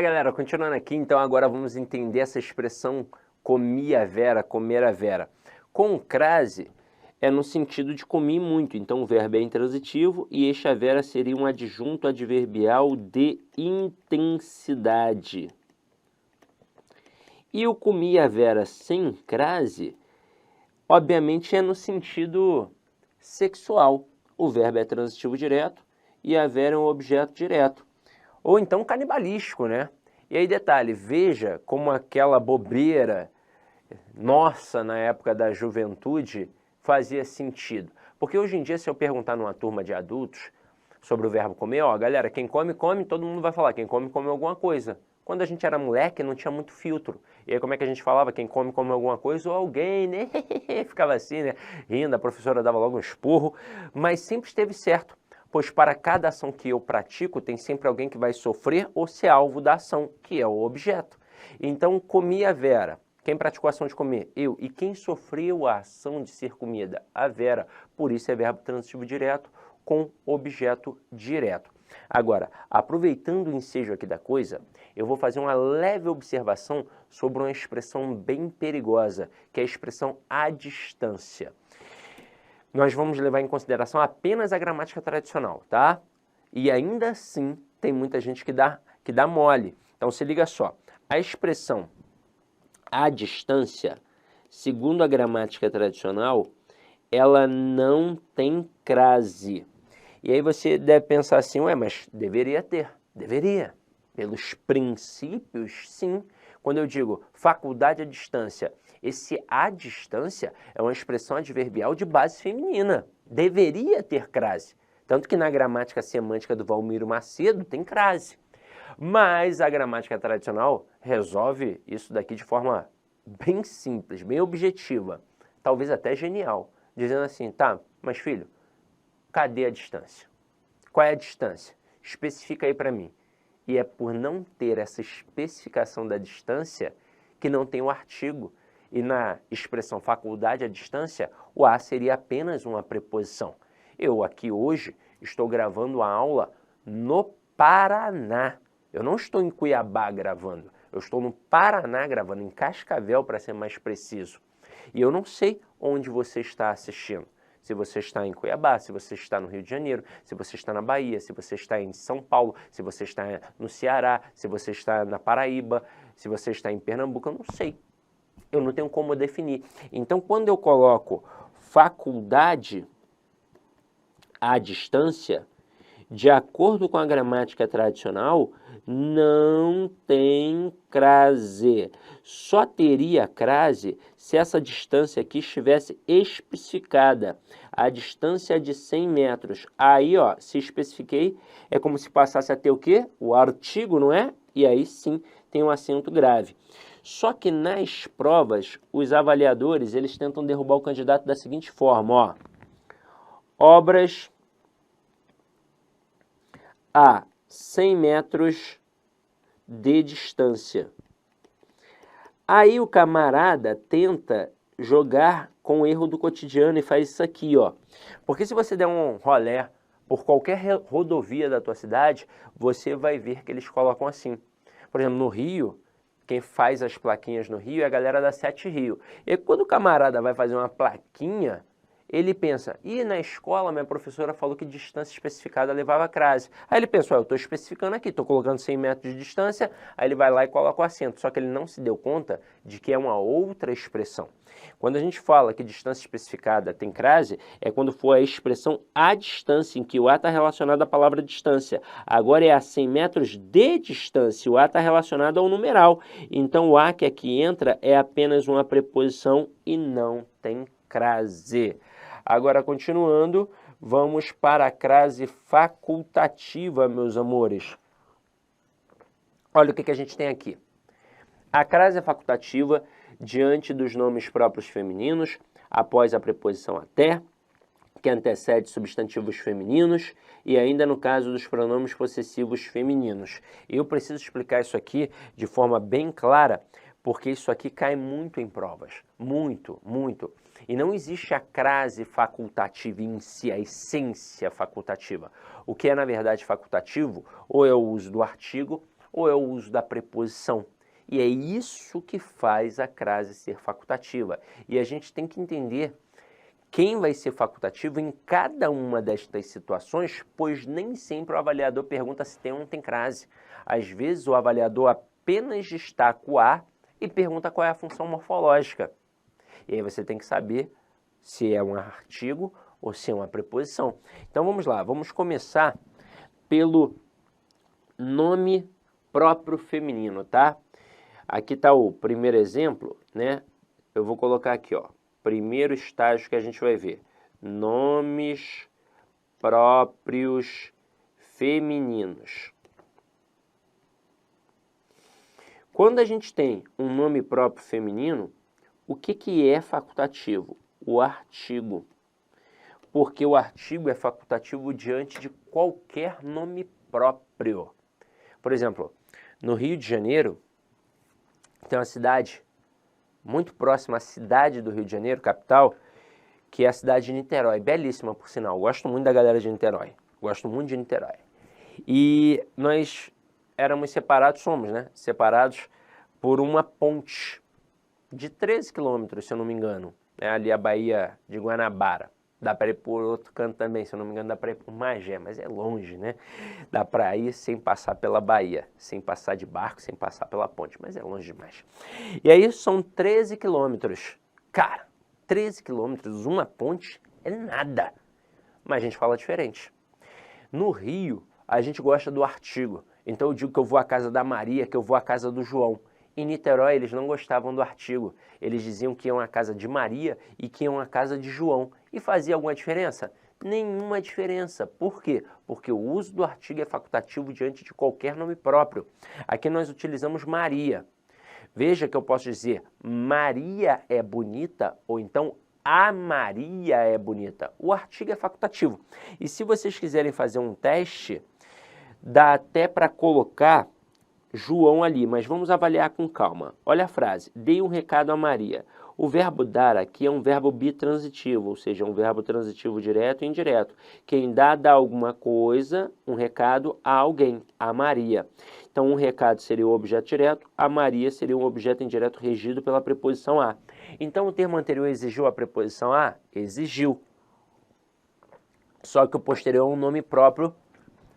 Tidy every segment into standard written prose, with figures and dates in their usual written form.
Fala galera, continuando aqui, então agora vamos entender essa expressão comia Vera, comer a Vera. Com crase é no sentido de comi muito, então o verbo é intransitivo e este a Vera seria um adjunto adverbial de intensidade. E o comia Vera sem crase, obviamente é no sentido sexual. O verbo é transitivo direto e a Vera é um objeto direto. Ou então canibalístico, né? E aí detalhe, veja como aquela bobeira nossa na época da juventude fazia sentido. Porque hoje em dia, se eu perguntar numa turma de adultos sobre o verbo comer, ó, galera, quem come, come, todo mundo vai falar, quem come, come alguma coisa. Quando a gente era moleque, não tinha muito filtro. E aí como é que a gente falava? Quem come, come alguma coisa ou alguém, né? Ficava assim, né? Rindo, a professora dava logo um esporro, mas sempre esteve certo. Pois para cada ação que eu pratico, tem sempre alguém que vai sofrer ou ser alvo da ação, que é o objeto. Então, comi a Vera. Quem praticou a ação de comer? Eu. E quem sofreu a ação de ser comida? A Vera. Por isso é verbo transitivo direto com objeto direto. Agora, aproveitando o ensejo aqui da coisa, eu vou fazer uma leve observação sobre uma expressão bem perigosa, que é a expressão à distância. Nós vamos levar em consideração apenas a gramática tradicional, tá? E ainda assim, tem muita gente que dá mole. Então, se liga só. A expressão à distância, segundo a gramática tradicional, ela não tem crase. E aí você deve pensar assim, ué, mas deveria ter. Deveria. Pelos princípios, sim. Quando eu digo faculdade à distância, esse à distância é uma expressão adverbial de base feminina. Deveria ter crase. Tanto que na gramática semântica do Valmiro Macedo tem crase. Mas a gramática tradicional resolve isso daqui de forma bem simples, bem objetiva, talvez até genial, dizendo assim, tá, mas filho, cadê a distância? Qual é a distância? Especifica aí para mim. E é por não ter essa especificação da distância que não tem o artigo. E na expressão faculdade à distância, o a seria apenas uma preposição. Eu aqui hoje estou gravando a aula no Paraná. Eu não estou em Cuiabá gravando. Eu estou no Paraná gravando, em Cascavel para ser mais preciso. E eu não sei onde você está assistindo. Se você está em Cuiabá, se você está no Rio de Janeiro, se você está na Bahia, se você está em São Paulo, se você está no Ceará, se você está na Paraíba, se você está em Pernambuco, eu não sei. Eu não tenho como definir. Então, quando eu coloco faculdade à distância, de acordo com a gramática tradicional, não tem crase. Só teria crase se essa distância aqui estivesse especificada. A distância é de 100 metros. Aí, ó, se especifiquei, é como se passasse a ter o quê? O artigo, não é? E aí sim tem um acento grave. Só que nas provas, os avaliadores, eles tentam derrubar o candidato da seguinte forma, ó. Obras a 100 metros de distância. Aí o camarada tenta jogar com o erro do cotidiano e faz isso aqui, ó. Porque se você der um rolé por qualquer rodovia da tua cidade, você vai ver que eles colocam assim. Por exemplo, no Rio, quem faz as plaquinhas no Rio é a galera da Sete Rio. E quando o camarada vai fazer uma plaquinha, ele pensa, e na escola minha professora falou que distância especificada levava a crase. Aí ele pensa, eu estou especificando aqui, estou colocando 100 metros de distância, aí ele vai lá e coloca o acento. Só que ele não se deu conta de que é uma outra expressão. Quando a gente fala que distância especificada tem crase, é quando for a expressão à distância, em que o a está relacionado à palavra distância. Agora é a 100 metros de distância, o a está relacionado ao numeral. Então o a que aqui entra é apenas uma preposição e não tem crase. Agora, continuando, vamos para a crase facultativa, meus amores. Olha o que a gente tem aqui. A crase é facultativa diante dos nomes próprios femininos, após a preposição até, que antecede substantivos femininos, e ainda no caso dos pronomes possessivos femininos. Eu preciso explicar isso aqui de forma bem clara, porque isso aqui cai muito em provas. Muito, muito. E não existe a crase facultativa em si, a essência facultativa. O que é, na verdade, facultativo, ou é o uso do artigo, ou é o uso da preposição? E é isso que faz a crase ser facultativa. E a gente tem que entender quem vai ser facultativo em cada uma destas situações, pois nem sempre o avaliador pergunta se tem ou não tem crase. Às vezes o avaliador apenas destaca o A e pergunta qual é a função morfológica. E aí você tem que saber se é um artigo ou se é uma preposição. Então vamos lá, vamos começar pelo nome próprio feminino, tá? Aqui está o primeiro exemplo, né? Eu vou colocar aqui, ó, primeiro estágio que a gente vai ver. Nomes próprios femininos. Quando a gente tem um nome próprio feminino, o que é facultativo? O artigo. Porque o artigo é facultativo diante de qualquer nome próprio. Por exemplo, no Rio de Janeiro, tem uma cidade muito próxima à cidade do Rio de Janeiro, capital, que é a cidade de Niterói. Belíssima, por sinal. Gosto muito da galera de Niterói. Gosto muito de Niterói. E nós éramos separados, somos, né? Separados por uma ponte de 13 quilômetros, se eu não me engano. É ali a Baía de Guanabara. Dá para ir por outro canto também, se eu não me engano, dá para ir por Magé, mas é longe, né? Dá para ir sem passar pela Bahia, sem passar de barco, sem passar pela ponte, mas é longe demais. E aí são 13 quilômetros. Cara, 13 quilômetros, uma ponte é nada. Mas a gente fala diferente. No Rio, a gente gosta do artigo. Então eu digo que eu vou à casa da Maria, que eu vou à casa do João. Em Niterói, eles não gostavam do artigo. Eles diziam que iam à casa de Maria e que iam à casa de João. E fazia alguma diferença? Nenhuma diferença. Por quê? Porque o uso do artigo é facultativo diante de qualquer nome próprio. Aqui nós utilizamos Maria. Veja que eu posso dizer Maria é bonita ou então a Maria é bonita. O artigo é facultativo. E se vocês quiserem fazer um teste, dá até para colocar João ali, mas vamos avaliar com calma. Olha a frase, dei um recado a Maria. O verbo dar aqui é um verbo bitransitivo, ou seja, um verbo transitivo direto e indireto. Quem dá alguma coisa, um recado a alguém, a Maria. Então, um recado seria o objeto direto, a Maria seria um objeto indireto regido pela preposição a. Então, o termo anterior exigiu a preposição a? Exigiu. Só que o posterior é um nome próprio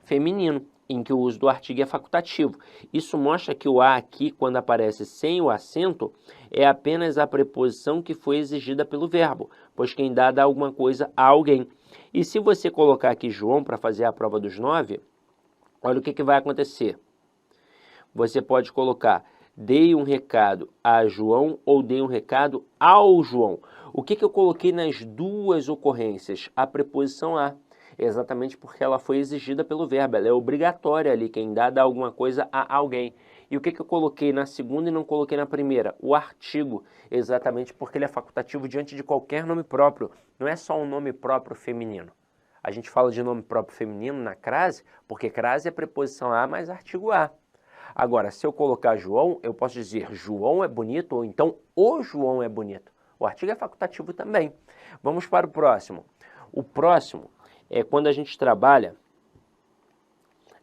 feminino, em que o uso do artigo é facultativo. Isso mostra que o a aqui, quando aparece sem o acento, é apenas a preposição que foi exigida pelo verbo, pois quem dá alguma coisa a alguém. E se você colocar aqui João para fazer a prova dos 9, olha o que vai acontecer. Você pode colocar, dei um recado a João ou dei um recado ao João. O que eu coloquei nas duas ocorrências? A preposição a. Exatamente porque ela foi exigida pelo verbo, ela é obrigatória ali, quem dá alguma coisa a alguém. E o que eu coloquei na segunda e não coloquei na primeira? O artigo, exatamente porque ele é facultativo diante de qualquer nome próprio, não é só um nome próprio feminino. A gente fala de nome próprio feminino na crase, porque crase é preposição a mais artigo a. Agora, se eu colocar João, eu posso dizer João é bonito ou então o João é bonito. O artigo é facultativo também. Vamos para o próximo. O próximo é quando a gente trabalha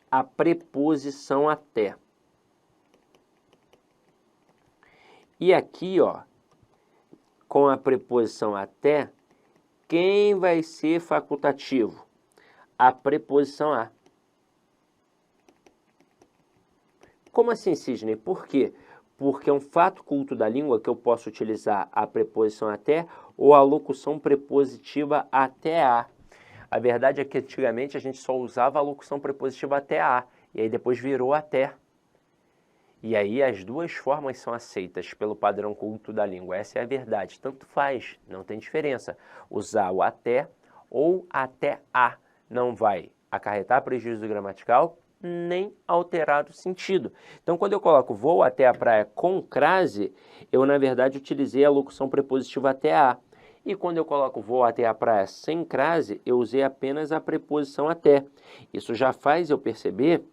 a preposição até. E aqui, ó, com a preposição até, quem vai ser facultativo? A preposição a. Como assim, Sidney? Por quê? Porque é um fato culto da língua que eu posso utilizar a preposição até ou a locução prepositiva até a. A verdade é que antigamente a gente só usava a locução prepositiva até a, e aí depois virou até. E aí as duas formas são aceitas pelo padrão culto da língua. Essa é a verdade. Tanto faz, não tem diferença. Usar o até ou até a não vai acarretar prejuízo gramatical, nem alterar o sentido. Então, quando eu coloco vou até a praia com crase, eu, na verdade, utilizei a locução prepositiva até a. E quando eu coloco vou até a praia sem crase, eu usei apenas a preposição até. Isso já faz eu perceber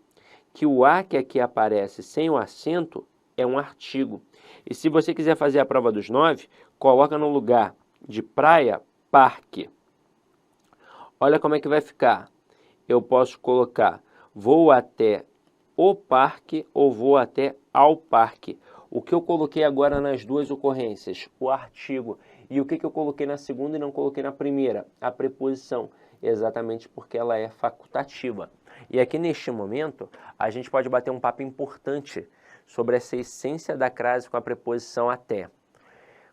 que o a que aqui aparece sem o acento é um artigo. E se você quiser fazer a prova dos 9, coloca no lugar de praia, parque. Olha como é que vai ficar. Eu posso colocar vou até o parque ou vou até ao parque. O que eu coloquei agora nas duas ocorrências? O artigo. E o que eu coloquei na segunda e não coloquei na primeira? A preposição. Exatamente porque ela é facultativa. E aqui neste momento, a gente pode bater um papo importante sobre essa essência da crase com a preposição até.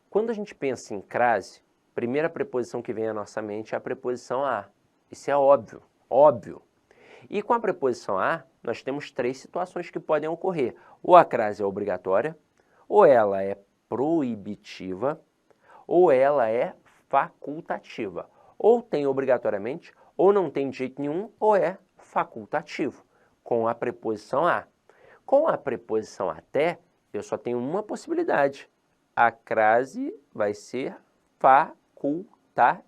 Quando a gente pensa em crase, a primeira preposição que vem à nossa mente é a preposição a. Isso é óbvio, óbvio. E com a preposição a, nós temos três situações que podem ocorrer. Ou a crase é obrigatória, ou ela é proibitiva, ou ela é facultativa. Ou tem obrigatoriamente, ou não tem de jeito nenhum, ou é facultativo, com a preposição a. Com a preposição até, eu só tenho uma possibilidade. A crase vai ser facultativa,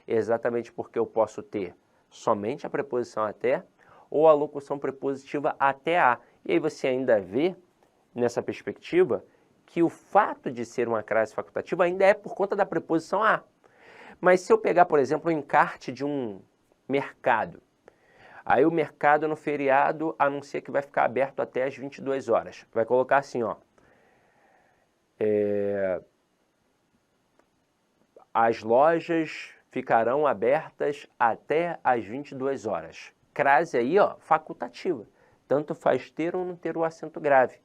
exatamente porque eu posso ter somente a preposição até ou a locução prepositiva até a. E aí você ainda vê, nessa perspectiva, que o fato de ser uma crase facultativa ainda é por conta da preposição a. Mas se eu pegar, por exemplo, o encarte de um mercado, aí o mercado no feriado anuncia que vai ficar aberto até às 22 horas. Vai colocar assim, ó. As lojas ficarão abertas até às 22 horas. Crase aí, ó, facultativa. Tanto faz ter ou não ter o acento grave.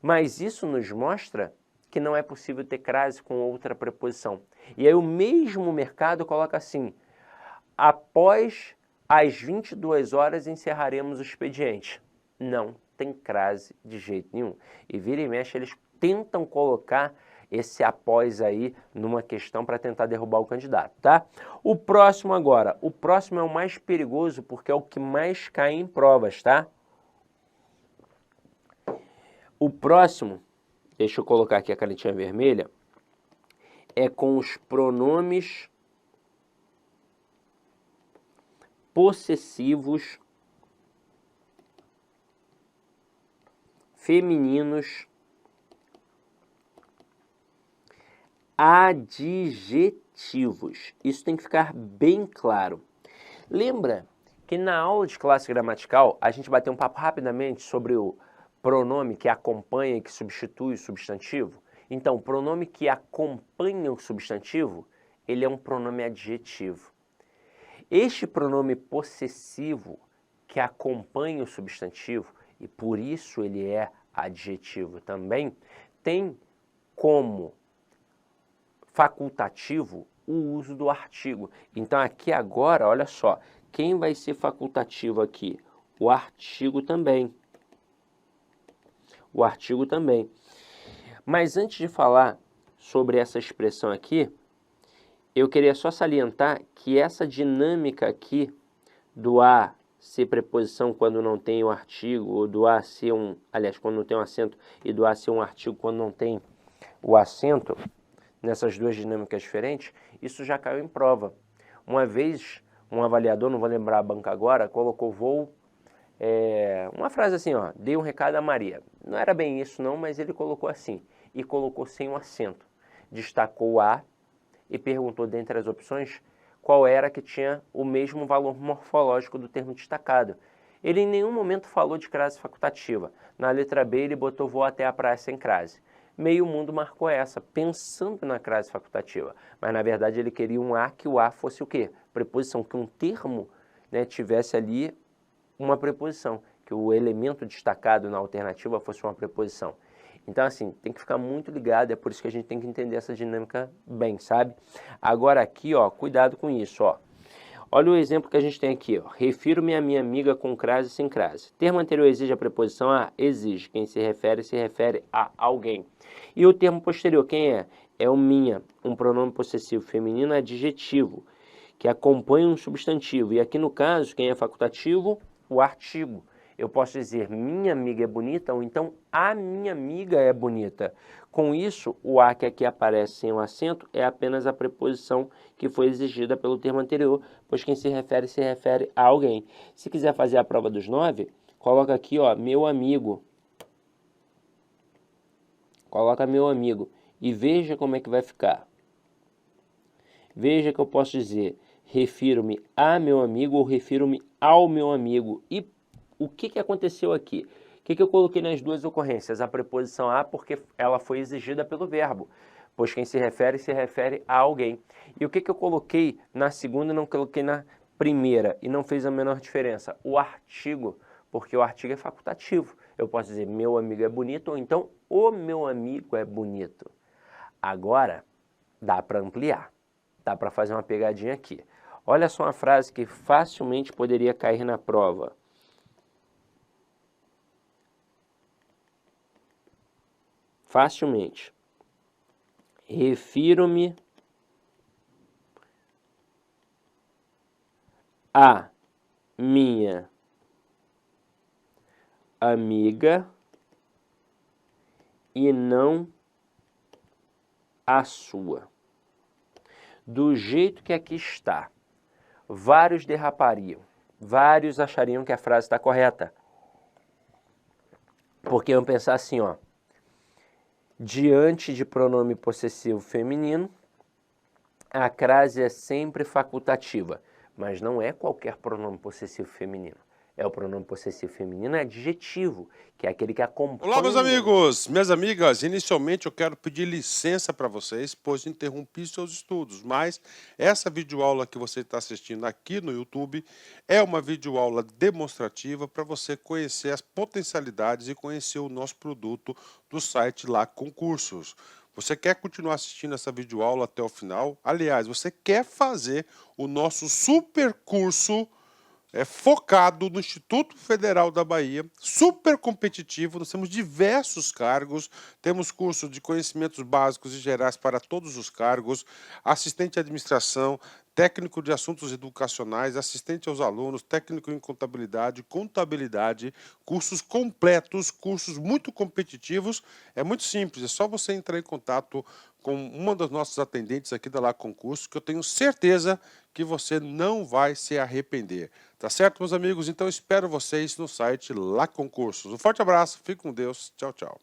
Mas isso nos mostra que não é possível ter crase com outra preposição. E aí o mesmo mercado coloca assim: após às 22 horas encerraremos o expediente. Não tem crase de jeito nenhum. E vira e mexe, eles tentam colocar esse após aí numa questão para tentar derrubar o candidato, tá? O próximo agora. O próximo é o mais perigoso porque é o que mais cai em provas, tá? O próximo, deixa eu colocar aqui a canetinha vermelha, é com os pronomes possessivos femininos adjetivos. Isso tem que ficar bem claro. Lembra que na aula de classe gramatical a gente bateu um papo rapidamente sobre o pronome que acompanha e que substitui o substantivo? Então, o pronome que acompanha o substantivo, ele é um pronome adjetivo. Este pronome possessivo que acompanha o substantivo, e por isso ele é adjetivo também, tem como facultativo o uso do artigo. Então aqui agora, olha só, quem vai ser facultativo aqui? O artigo também. O artigo também. Mas antes de falar sobre essa expressão aqui, eu queria só salientar que essa dinâmica aqui do a ser preposição quando não tem o artigo, ou do a ser quando não tem um acento, e do a ser um artigo quando não tem o acento, nessas duas dinâmicas diferentes, isso já caiu em prova. Uma vez, um avaliador, não vou lembrar a banca agora, colocou uma frase assim, ó, dei um recado a Maria. Não era bem isso não, mas ele colocou assim, e colocou sem um acento. Destacou o a e perguntou dentre as opções qual era que tinha o mesmo valor morfológico do termo destacado. Ele em nenhum momento falou de crase facultativa. Na letra B ele botou vou até a praia sem crase. Meio mundo marcou essa, pensando na crase facultativa. Mas, na verdade, ele queria um a, que o a fosse o quê? Preposição, que um termo, né, tivesse ali uma preposição, que o elemento destacado na alternativa fosse uma preposição. Então, assim, tem que ficar muito ligado, é por isso que a gente tem que entender essa dinâmica bem, sabe? Agora aqui, ó, cuidado com isso, ó. Olha o exemplo que a gente tem aqui, ó. Refiro-me à minha amiga com crase e sem crase. Termo anterior exige a preposição a? Exige. Quem se refere a alguém. E o termo posterior, quem é? É o minha, um pronome possessivo feminino adjetivo, que acompanha um substantivo. E aqui no caso, quem é facultativo? O artigo. Eu posso dizer minha amiga é bonita ou então a minha amiga é bonita. Com isso, o a que aqui aparece sem o acento é apenas a preposição que foi exigida pelo termo anterior, pois quem se refere a alguém. Se quiser fazer a prova dos 9, coloca aqui, ó, meu amigo. Coloca meu amigo e veja como é que vai ficar. Veja que eu posso dizer refiro-me a meu amigo ou refiro-me ao meu amigo. E O que aconteceu aqui? O que eu coloquei nas duas ocorrências? A preposição a porque ela foi exigida pelo verbo, pois quem se refere a alguém. E o que eu coloquei na segunda e não coloquei na primeira, e não fez a menor diferença? O artigo, porque o artigo é facultativo. Eu posso dizer meu amigo é bonito, ou então o meu amigo é bonito. Agora, dá para ampliar, dá para fazer uma pegadinha aqui. Olha só uma frase que facilmente poderia cair na prova. Facilmente. Refiro-me a minha amiga e não a sua. Do jeito que aqui está, vários derrapariam, vários achariam que a frase está correta. Porque iam pensar assim, ó, diante de pronome possessivo feminino, a crase é sempre facultativa, mas não é qualquer pronome possessivo feminino. É o pronome possessivo feminino adjetivo, que é aquele que acompanha... Olá, meus amigos, minhas amigas. Inicialmente eu quero pedir licença para vocês, pois interrompi seus estudos, mas essa videoaula que você está assistindo aqui no YouTube é uma videoaula demonstrativa para você conhecer as potencialidades e conhecer o nosso produto do site Lá Concursos. Você quer continuar assistindo essa videoaula até o final? Aliás, você quer fazer o nosso super curso focado no Instituto Federal da Bahia, super competitivo, nós temos diversos cargos, temos curso de conhecimentos básicos e gerais para todos os cargos, assistente de administração, técnico de assuntos educacionais, assistente aos alunos, técnico em contabilidade, contabilidade, cursos completos, cursos muito competitivos. É muito simples, é só você entrar em contato com uma das nossas atendentes aqui da Lá Concurso, que eu tenho certeza que você não vai se arrepender. Tá certo, meus amigos? Então espero vocês no site Lá Concursos. Um forte abraço, fique com Deus, tchau, tchau.